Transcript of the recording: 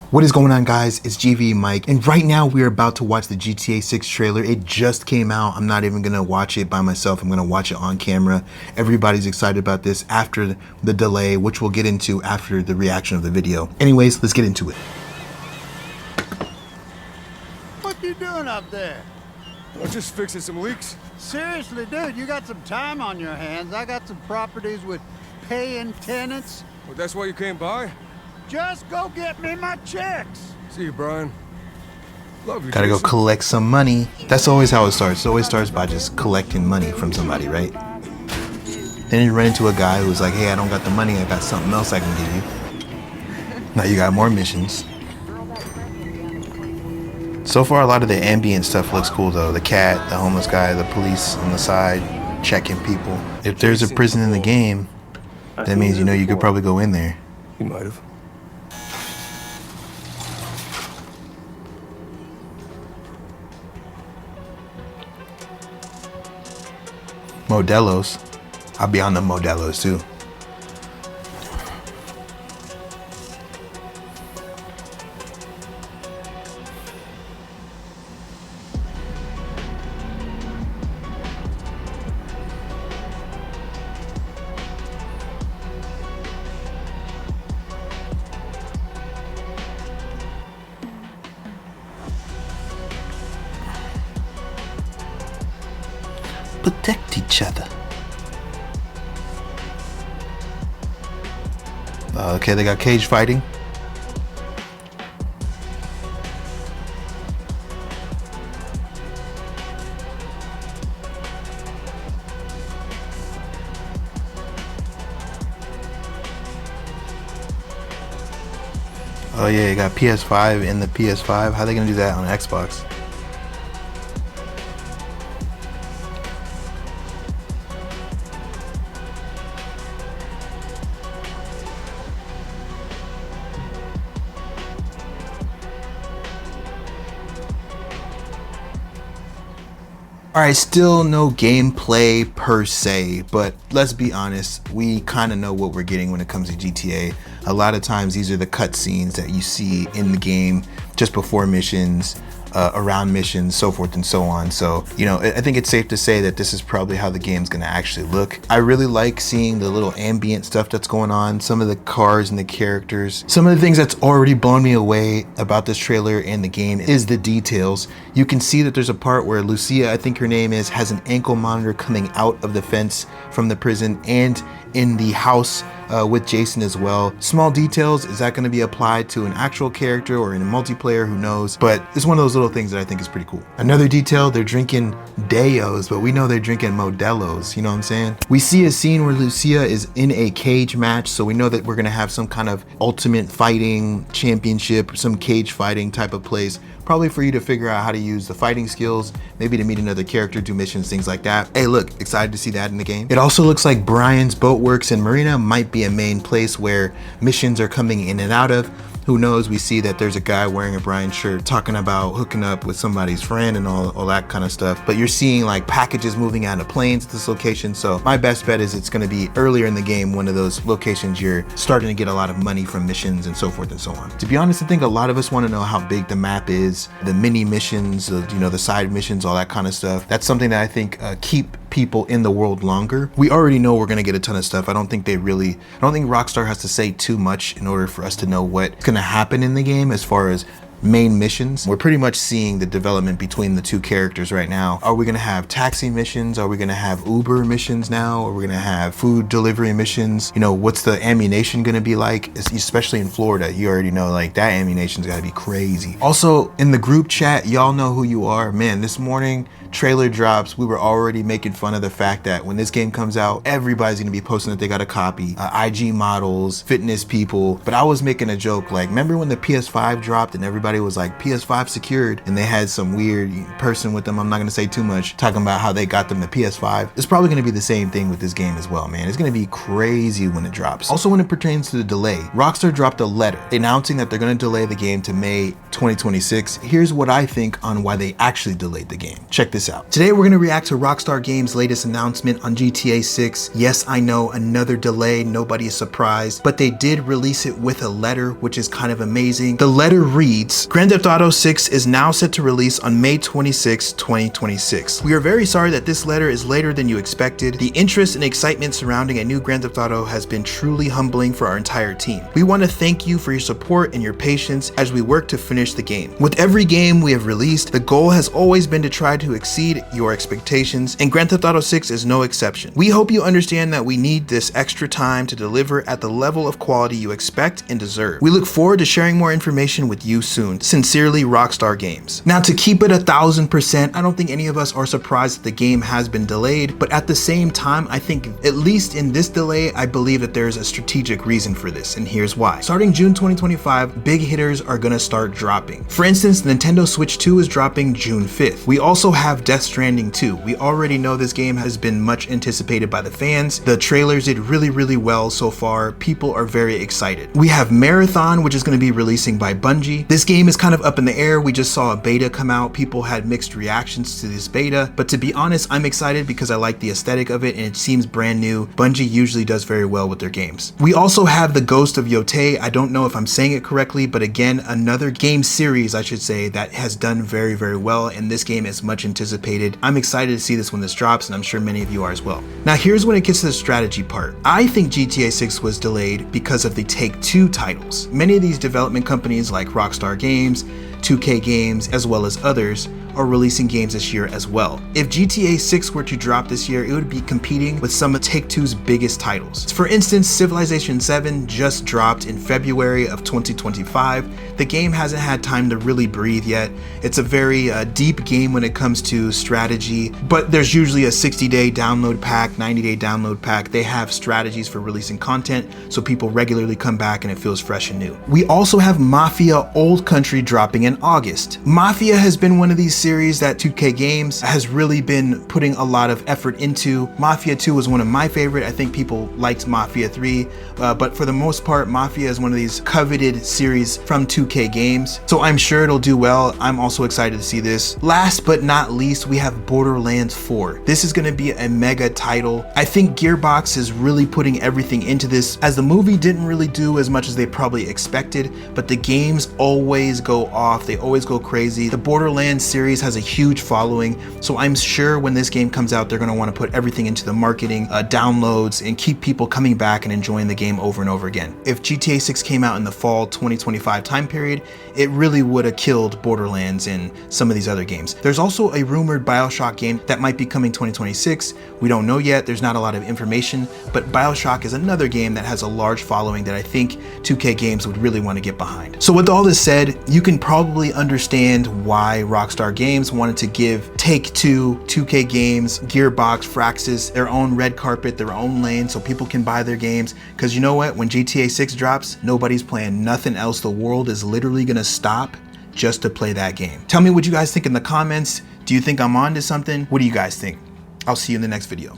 What is going on, guys? It's GV Mike, and right now we're about to watch the GTA 6 trailer. It just came out. I'm not even gonna watch it by myself. I'm gonna watch it on camera. Everybody's excited about this after the delay, which we'll get into after the reaction of the video. Anyways, let's get into it. What you doing up there? I'm just fixing some leaks. Seriously, dude, you got some time on your hands. I got some properties with paying tenants. Well, that's why you came by? Just go get me my checks. See you, Brian. Love you, Gotta go Jason. collect some money. That's always how it starts. It always starts by just collecting money from somebody, right? Then you run into a guy who's like, hey, I don't got the money. I got something else I can give you. Now you got more missions. So far, a lot of the ambient stuff looks cool, though. The cat, the homeless guy, the police on the side, checking people. If there's a prison in the game, that means, you could probably go in there. You might have. Modelos. I'll be on the Modelos, too. Protect each other. Okay, they got cage fighting. Oh yeah, you got PS5 in the PS5. How are they gonna do that on Xbox? Alright, still no gameplay per se, but let's be honest, we kind of know what we're getting when it comes to GTA. A lot of times these are the cutscenes that you see in the game just before missions, around missions, so forth and so on. So, I think it's safe to say that this is probably how the game's gonna actually look. I really like seeing the little ambient stuff that's going on, some of the cars and the characters. Some of the things that's already blown me away about this trailer and the game is the details. You can see that there's a part where Lucia, I think her name is, has an ankle monitor coming out of the fence from the prison and in the house with Jason as well. Small details, is that going to be applied to an actual character or in a multiplayer? Who knows? But it's one of those little things that I think is pretty cool. Another detail, they're drinking Deos, but we know they're drinking Modelos, you know what I'm saying? We see a scene where Lucia is in a cage match, so we know that we're going to have some kind of ultimate fighting championship, some cage fighting type of place. Probably for you to figure out how to use the fighting skills, maybe to meet another character, do missions, things like that. Hey, look, excited to see that in the game. It also looks like Brian's Boatworks and Marina might be a main place where missions are coming in and out of. Who knows? We see that there's a guy wearing a Brian shirt talking about hooking up with somebody's friend and all that kind of stuff. But you're seeing like packages moving out of planes at this location. So my best bet is it's going to be earlier in the game, one of those locations you're starting to get a lot of money from missions and so forth and so on. To be honest, I think a lot of us want to know how big the map is, the mini missions, the side missions, all that kind of stuff. That's something that I think keep people in the world longer. We already know we're going to get a ton of stuff. I don't think Rockstar has to say too much in order for us to know what's going to happen in the game as far as main missions. We're pretty much seeing the development between the two characters right now. Are we going to have taxi missions? Are we going to have Uber missions now? Are we going to have food delivery missions? What's the ammunition going to be like? Especially in Florida, you already know, like, that ammunition's got to be crazy. Also, in the group chat, y'all know who you are. Man, this morning, trailer drops, we were already making fun of the fact that when this game comes out, everybody's gonna be posting that they got a copy. IG models, fitness people. But I was making a joke, like, remember when the PS5 dropped and everybody was like, PS5 secured, and they had some weird person with them, I'm not gonna say too much, talking about how they got them the PS5. It's probably gonna be the same thing with this game as well, man. It's gonna be crazy when it drops. Also, when it pertains to the delay, Rockstar dropped a letter announcing that they're gonna delay the game to May 2026. Here's what I think on why they actually delayed the game. Check this this out. Today we're gonna react to Rockstar Games' latest announcement on GTA 6. Yes, I know, another delay, nobody is surprised, but they did release it with a letter, which is kind of amazing. The letter reads, Grand Theft Auto 6 is now set to release on May 26, 2026. We are very sorry that this letter is later than you expected. The interest and excitement surrounding a new Grand Theft Auto has been truly humbling for our entire team. We want to thank you for your support and your patience as we work to finish the game. With every game we have released, the goal has always been to try to exceed your expectations, and Grand Theft Auto 6 is no exception. We hope you understand that we need this extra time to deliver at the level of quality you expect and deserve. We look forward to sharing more information with you soon. Sincerely, Rockstar Games. Now, to keep it 1000%, I don't think any of us are surprised that the game has been delayed, but at the same time, I think at least in this delay, I believe that there is a strategic reason for this, and here's why. Starting June 2025, big hitters are gonna start dropping. For instance, Nintendo Switch 2 is dropping June 5th. We also have Death Stranding 2. We already know this game has been much anticipated by the fans. The trailers did really well so far. People are very excited. We have Marathon, which is going to be releasing by Bungie. This game is kind of up in the air. We just saw a beta come out. People had mixed reactions to this beta, but to be honest, I'm excited because I like the aesthetic of it and it seems brand new. Bungie usually does very well with their games. We also have The Ghost of Yotei. I don't know if I'm saying it correctly, but again, another game series, I should say, that has done very well, and this game is much anticipated. I'm excited to see this when this drops, and I'm sure many of you are as well. Now, here's when it gets to the strategy part. I think GTA 6 was delayed because of the Take-Two titles. Many of these development companies like Rockstar Games, 2K Games, as well as others, are releasing games this year as well. If GTA 6 were to drop this year, it would be competing with some of Take-Two's biggest titles. For instance, Civilization 7 just dropped in February of 2025. The game hasn't had time to really breathe yet. It's a very deep game when it comes to strategy, but there's usually a 60-day download pack, 90-day download pack. They have strategies for releasing content, so people regularly come back and it feels fresh and new. We also have Mafia Old Country dropping in August. Mafia has been one of these series that 2K Games has really been putting a lot of effort into. Mafia 2 was one of my favorite. I think people liked Mafia 3, but for the most part, Mafia is one of these coveted series from 2K Games, so I'm sure it'll do well. I'm also excited to see this. Last but not least, we have Borderlands 4. This is going to be a mega title. I think Gearbox is really putting everything into this, as the movie didn't really do as much as they probably expected, but the games always go off. They always go crazy. The Borderlands series has a huge following, so I'm sure when this game comes out, they're going to want to put everything into the marketing, downloads, and keep people coming back and enjoying the game over and over again. If GTA 6 came out in the fall 2025 time period, it really would have killed Borderlands and some of these other games. There's also a rumored BioShock game that might be coming 2026. We don't know yet. There's not a lot of information, but BioShock is another game that has a large following that I think 2K Games would really want to get behind. So with all this said, you can probably understand why Rockstar Games wanted to give Take-Two, 2K Games, Gearbox, Firaxis their own red carpet, their own lane, so people can buy their games. Because you know what? When GTA 6 drops, nobody's playing nothing else. The world is literally gonna stop just to play that game. Tell me what you guys think in the comments. Do you think I'm on to something? What do you guys think? I'll see you in the next video.